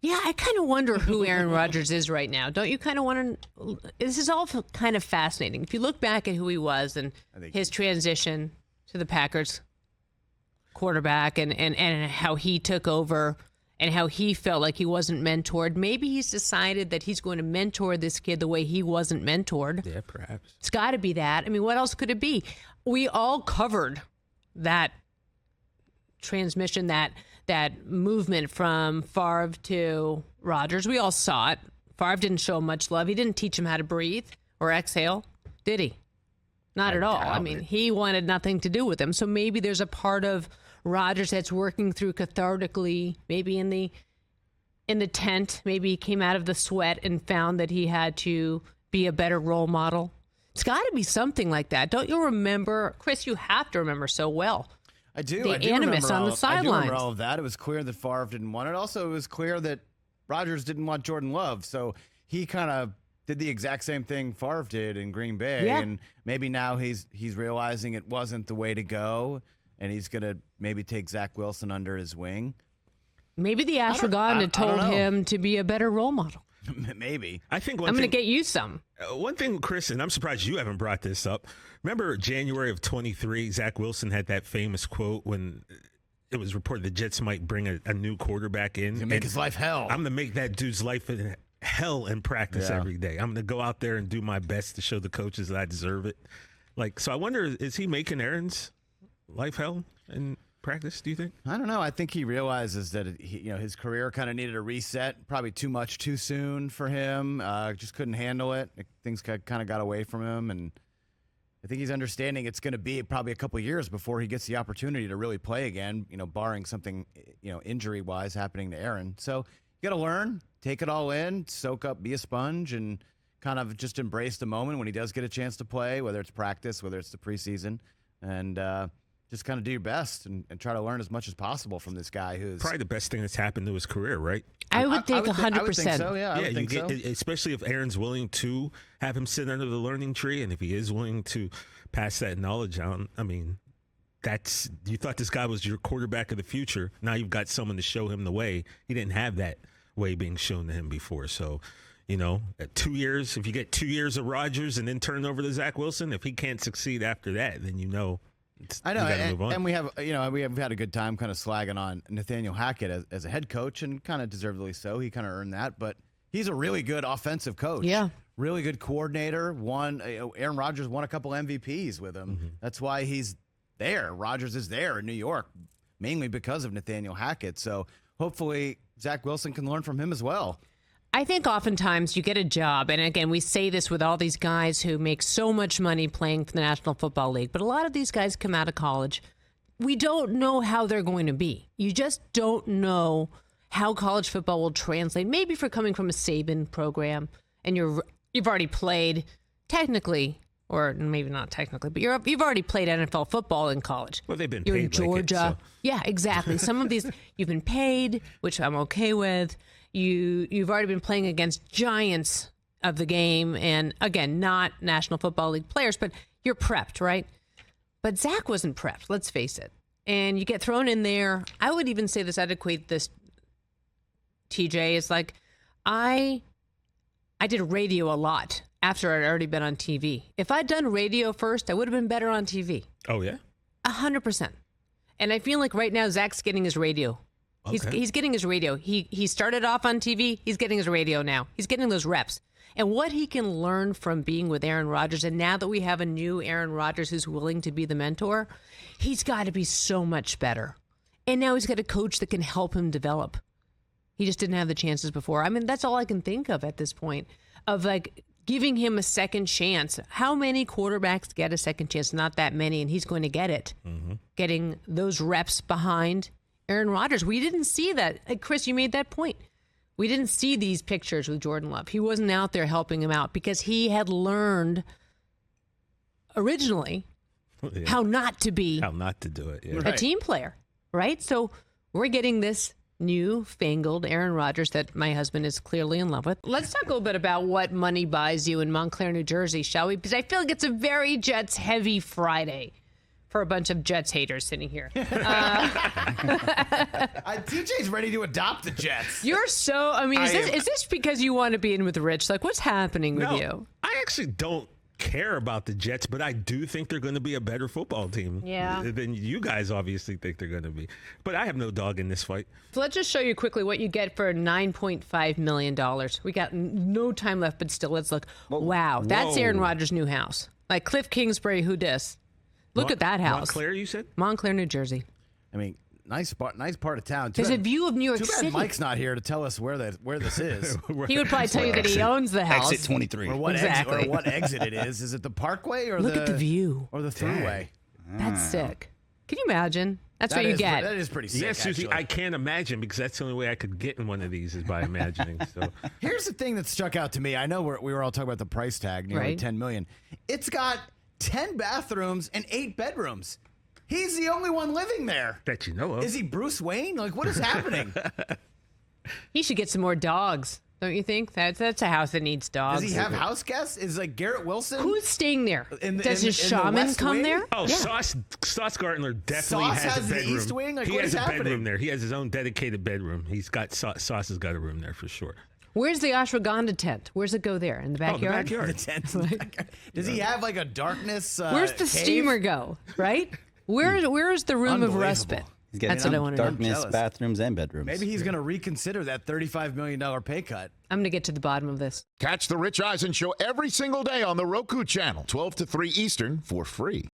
Yeah, I kind of wonder who Aaron Rodgers is right now. Don't you kind of wonder? This is all kind of fascinating. If you look back at who he was and his transition to the Packers quarterback and how he took over and how he felt like he wasn't mentored, maybe he's decided that he's going to mentor this kid the way he wasn't mentored. Yeah, perhaps. It's got to be that. I mean, what else could it be? We all covered that transmission, that movement from Favre to Rodgers. We all saw it. Favre didn't show him much love. He didn't teach him how to breathe or exhale, did he? Not at all. I mean, he wanted nothing to do with him. So maybe there's a part of Rodgers that's working through cathartically, maybe in the tent. Maybe he came out of the sweat and found that he had to be a better role model. It's got to be something like that. Don't you remember, Chris, you have to remember so well. I do. The animus on the sidelines. I do remember all of that. It was clear that Favre didn't want it. Also, it was clear that Rodgers didn't want Jordan Love. So he kind of did the exact same thing Favre did in Green Bay. Yeah. And maybe now he's realizing it wasn't the way to go. And he's going to maybe take Zach Wilson under his wing. Maybe the ashwagandha told him to be a better role model. Maybe. I think I'm going to get you some. One thing, Chris, and I'm surprised you haven't brought this up. Remember January of 23, Zach Wilson had that famous quote when it was reported the Jets might bring a new quarterback in. To make his life hell. I'm going to make that dude's life hell in practice every day. I'm going to go out there and do my best to show the coaches that I deserve it. So I wonder, is he making Aaron's life hell in practice, do you think? I don't know. I think he realizes that his career kind of needed a reset. Probably too much too soon for him. Just couldn't handle it. Things kind of got away from him, and I think he's understanding it's going to be probably a couple of years before he gets the opportunity to really play again. Barring something injury wise happening to Aaron. So you got to learn, take it all in, soak up, be a sponge, and kind of just embrace the moment when he does get a chance to play, whether it's practice, whether it's the preseason, and just kind of do your best and try to learn as much as possible from this guy who's probably the best thing that's happened to his career, right? I would think 100%. I would think so, yeah. I would think so. Especially if Aaron's willing to have him sit under the learning tree, and if he is willing to pass that knowledge on. I mean, you thought this guy was your quarterback of the future. Now you've got someone to show him the way. He didn't have that way being shown to him before. So, at 2 years, if you get 2 years of Rodgers and then turn over to Zach Wilson, if he can't succeed after that, then I know, and we have had a good time kind of slagging on Nathaniel Hackett as a head coach, and kind of deservedly so. He kind of earned that, but he's a really good offensive coach. Yeah, really good coordinator. Aaron Rodgers won a couple MVPs with him. Mm-hmm. That's why he's there. Rodgers is there in New York, mainly because of Nathaniel Hackett. So hopefully Zach Wilson can learn from him as well. I think oftentimes you get a job, and again, we say this with all these guys who make so much money playing for the National Football League, but a lot of these guys come out of college. We don't know how they're going to be. You just don't know how college football will translate. Maybe if you're coming from a Saban program and you've already played technically, or maybe not technically, but you've already played NFL football in college. Well, they've been You're paid in Georgia. Like it, so. Yeah, exactly. Some of these you've been paid, which I'm okay with. You've already been playing against giants of the game, and again, not National Football League players, but you're prepped, right? But Zach wasn't prepped, let's face it. And you get thrown in there. I would even say this, I'd equate this, TJ, is like, I did radio a lot after I'd already been on TV. If I'd done radio first, I would have been better on TV. Oh, yeah? 100%. And I feel like right now, Zach's getting his radio. Okay. He's getting his radio. He started off on TV. He's getting his radio now. He's getting those reps. And what he can learn from being with Aaron Rodgers, and now that we have a new Aaron Rodgers who's willing to be the mentor, he's got to be so much better. And now he's got a coach that can help him develop. He just didn't have the chances before. I mean, that's all I can think of at this point, of like giving him a second chance. How many quarterbacks get a second chance? Not that many, and he's going to get it. Mm-hmm. Getting those reps behind Aaron Rodgers. We didn't see that. Chris, you made that point. We didn't see these pictures with Jordan Love. He wasn't out there helping him out because he had learned originally how not to be do it. Yeah. A team player, right? So we're getting this new-fangled Aaron Rodgers that my husband is clearly in love with. Let's talk a little bit about what money buys you in Montclair, New Jersey, shall we? Because I feel like it's a very Jets-heavy Friday for a bunch of Jets haters sitting here. TJ's ready to adopt the Jets. You're so, is this because you want to be in with Rich? Like, what's happening with you? I actually don't care about the Jets, but I do think they're going to be a better football team than you guys obviously think they're going to be. But I have no dog in this fight. So let's just show you quickly what you get for $9.5 million. We got no time left, but still, let's look. Wow, that's Aaron Rodgers' new house. Like Cliff Kingsbury, who dis? Look at that house. Montclair, you said? Montclair, New Jersey. I mean, nice part of town. There's a view of New York City. Too bad Mike's not here to tell us where this is. He would probably tell you that he owns the house. Exit 23. Or what exit it is. Is it the Parkway or Look at the view. Or the Thruway? That's sick. Can you imagine? That's what you get. That is pretty sick. Yeah, Suzy, actually. I can't imagine because that's the only way I could get in one of these is by imagining. So here's the thing that struck out to me. I know we were all talking about the price tag, nearly $10 million. It's got 10 bathrooms and 8 bedrooms. He's the only one living there. That you know of. Is he Bruce Wayne? Like, what is happening? He should get some more dogs, don't you think? That's a house that needs dogs. Does he have house guests? Is like Garrett Wilson? Who's staying there? Does his in the shaman West come Wing? there? Oh, Yeah. Sauce Gardner definitely Sauce has has a the bedroom. East Wing? Like, he what has is a bedroom happening? there. He has his own dedicated bedroom. He's got Sauce has got a room there for sure. Where's the ashwagandha tent? Where's it go there? In the backyard? Oh, the The tent's in the backyard. Does he have like a darkness? Where's the cave? steamer go? Right? Where is the room of respite? He's getting That's what I want to know. darkness, jealous. bathrooms, and bedrooms. Maybe he's going to reconsider that $35 million pay cut. I'm going to get to the bottom of this. Catch the Rich Eisen Show every single day on the Roku channel, 12 to 3 Eastern, for free.